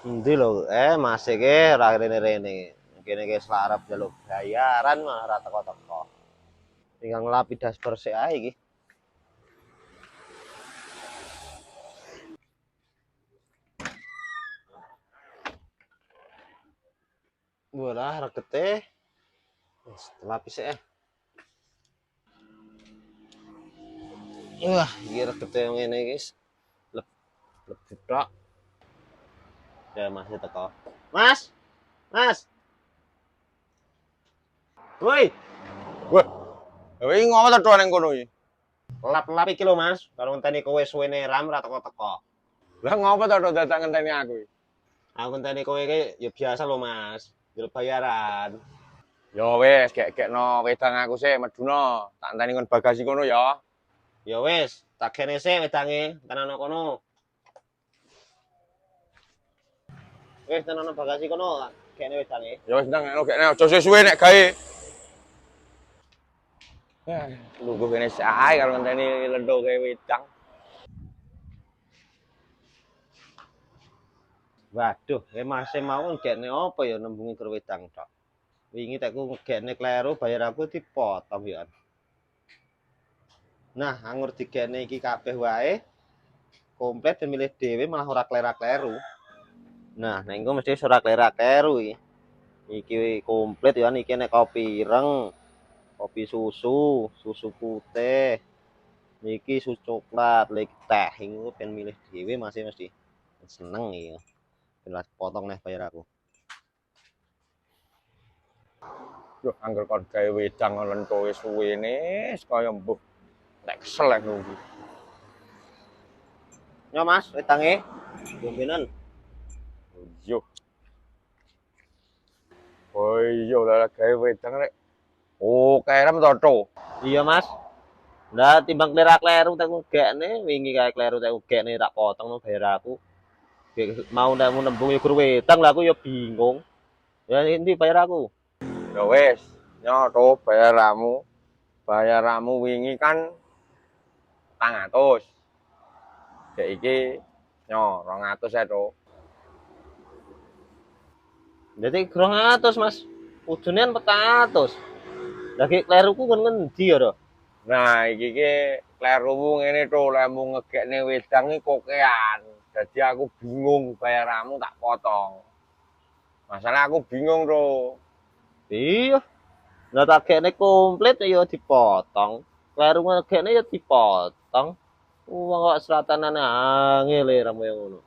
Endi lho, masih ke ora rene-rene. Kene ki arep njaluk bayaran malah ora teko-teko. Tinggal nglapidas bersih ae iki. Walah regete. Wis lapis Wah, iki regete ngene iki leb lebih tok. Ya masih teko. Mas, Mas. Woi, Wah, iki ngopo to ning kono iki? lap-lap iki lho Mas, karo ngenteni kowe suwene ram ora teko-teko. Lah ngopo to dadak ngenteni aku iki? Aku ngenteni kowe iki ya biasa lho Mas, njaluk bayaran. Ya wis, gek-gekno wedang aku sik meduna. Tak enteni kon bagasi kono ya. Ya wis, tak kene sik wedange, tenan kono. Wis tenan bagasi kono, kene wedange. Ya wis ndang gekne aja suwe nek gawe. Ya, lungguh kene sae karo ngenteni lendoke wedang. Waduh, Mas mau ngekne apa ya nembungi karo wedang tok. Wingi tekku ngekne kleru bayar aku dipotong ya. Nah, anggur digene iki kabeh wae komplit dan milih dhewe malah ora kleru-kleru. Nah, nek engko mesti ora kleru-kleru iki. Iki komplit ya iki nek kopi ireng, kopi susu, susu putih. Niki susu coklat, lek teh iku ben milih dhewe masih mesti seneng iki. Ben potong nih bayar aku. Yo angger kon gawe wedang lentoke suwene kaya mbuh. Nek kesel aku nunggu. Yo Mas, wedange. Bombenan. Yo. Oh iya lah gawe wedang rek. Oh, kerem to, Cuk. Iya Mas. Lah timbang kleru-kleru tak ugekne wingi kae kleru tak ugekne tak potong no bayar aku. Mau ndak nembung yo guru wedang lah aku yo bingung. Ya ini bayar aku. Ya wis, nyoto bayaramu. Bayaramu wingi kan 400. Dek iki nyo 200 ya, Cuk. Jadi 200 Mas. Kudune 400. Lagi kleruku kon ngendi ya, Ro? Nah, iki ki klerumu ngene, Cuk, lemu ngegekne wedang iki kokean. Dadi aku bingung bayaramu tak potong. Masalah aku bingung, Cuk. Iya. Lah tak gekne komplit ya dipotong. Kleru ngekne ya dipotong. Wong kok seratanane angel ramu yang ngono.